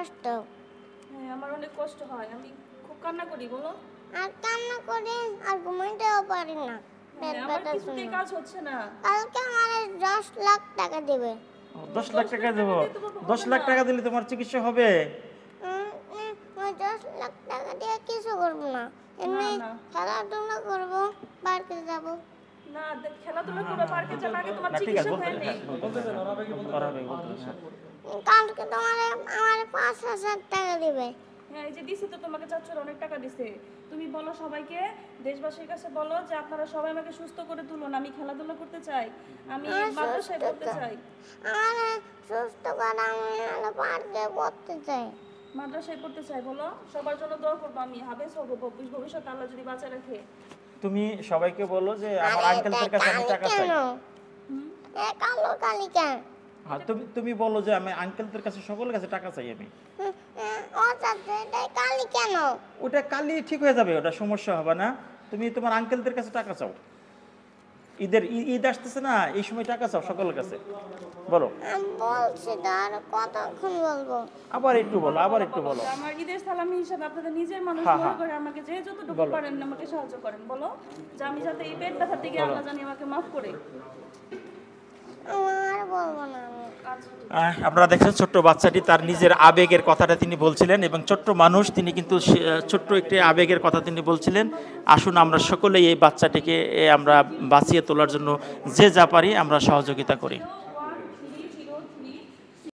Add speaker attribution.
Speaker 1: কষ্ট।
Speaker 2: হ্যাঁ আমার অনেক কষ্ট হয়, আমি খুব কান্না করি বলো।
Speaker 1: আর কান্না করে আর ঘুমাইতেও পারি না, পেট
Speaker 2: হ্যাঁ, আমার
Speaker 1: ব্যথা
Speaker 2: কিছুতেই
Speaker 1: শুনে।
Speaker 2: কাজ হচ্ছে না।
Speaker 1: কালকে আমার 10 লাখ টাকা দেবে।
Speaker 3: 10 লাখ টাকা দেবো?
Speaker 2: দিয়ে তো হবে
Speaker 3: 10 লাখ
Speaker 2: না।
Speaker 3: টাকা দিলে তোমার চিকিৎসা হবে?
Speaker 1: ওই 10 লাখ টাকা দিয়ে কিছু করবো না, এমনি
Speaker 2: না।
Speaker 1: খেলাধুলা করবো, পার্কে যাবো।
Speaker 2: না দেখ, খেলাধুলা করে পার্কে যাবে, আগে তোমার
Speaker 3: না ঠিক আছে,
Speaker 2: চিকিৎসা
Speaker 3: বলতে
Speaker 2: হয় নাই।
Speaker 3: ওরা হবে বলতে।
Speaker 1: কালকে তোমার আমার 5,000 টাকা দিবে।
Speaker 2: হ্যাঁ এই যে দিছি তো তোমাকে, চাচ্চুর অনেক টাকা দিছে। তুমি বলো সবাইকে, দেশবাসীর কাছে বলো যে আপনারা সবাই আমাকে সুস্থ করে তুলুন, আমি খেলাধুলা করতে চাই, আমি মাদ্রাসায় পড়তে চাই।
Speaker 1: আমার সুস্থ করে আমি হলো পার্কে পড়তে চাই।
Speaker 2: মাদ্রাসায় পড়তে চাই বলো, সবার জন্য দোয়া করবো, আমি হাফেজ হবো ভবিষ্যতে আল্লাহ যদি বাঁচায় রাখে।
Speaker 3: তুমি সবাইকে বলো যে আমার আঙ্কেলদের কাছে আমি টাকা চাই।
Speaker 1: কালো কালি কেন?
Speaker 3: হ্যাঁ, তুমি বলো যে আমি আঙ্কেলদের কাছে, সকলের কাছে টাকা চাই আমি।
Speaker 1: ও চাচা, এটা কালি কেন?
Speaker 3: ওটা কালই ঠিক হয়ে যাবে, ওটা সমস্যা হবে না। তুমি তোমার আঙ্কেলদের কাছে টাকা চাও, ঈদ আসতেছে না, এই সময় টাকা চাও সকলের কাছে, বলো।
Speaker 1: আমি বলছি তো, আর কতক্ষণ বলবো?
Speaker 3: আবার একটু বলো, আবার একটু বলো।
Speaker 2: আমার ঈদের সালামি হিসাবে আপনাদের নিজের মানুষ
Speaker 3: হ্যাঁ,
Speaker 2: মনে
Speaker 3: হ্যাঁ।
Speaker 2: করে আমাকে যে যতটুকু
Speaker 3: বলো।
Speaker 2: পারেন আমাকে সাহায্য করেন, বলো যে আমি যাতে এই পেট ব্যথা থেকে আল্লাহ জানি আমাকে মাফ করে।
Speaker 1: আর বলবো না আমি।
Speaker 2: আচ্ছা
Speaker 3: আপনারা দেখছেন ছোট্ট বাচ্চাটি তার নিজের আবেগের কথাটা তিনি বলছিলেন, এবং ছোট্ট মানুষ তিনি কিন্তু ছোট্ট একটি আবেগের কথা তিনি বলছিলেন। আসুন আমরা সকলেই এই বাচ্চাটিকে আমরা বাঁচিয়ে তোলার জন্য যে যা পারি আমরা সহযোগিতা করি।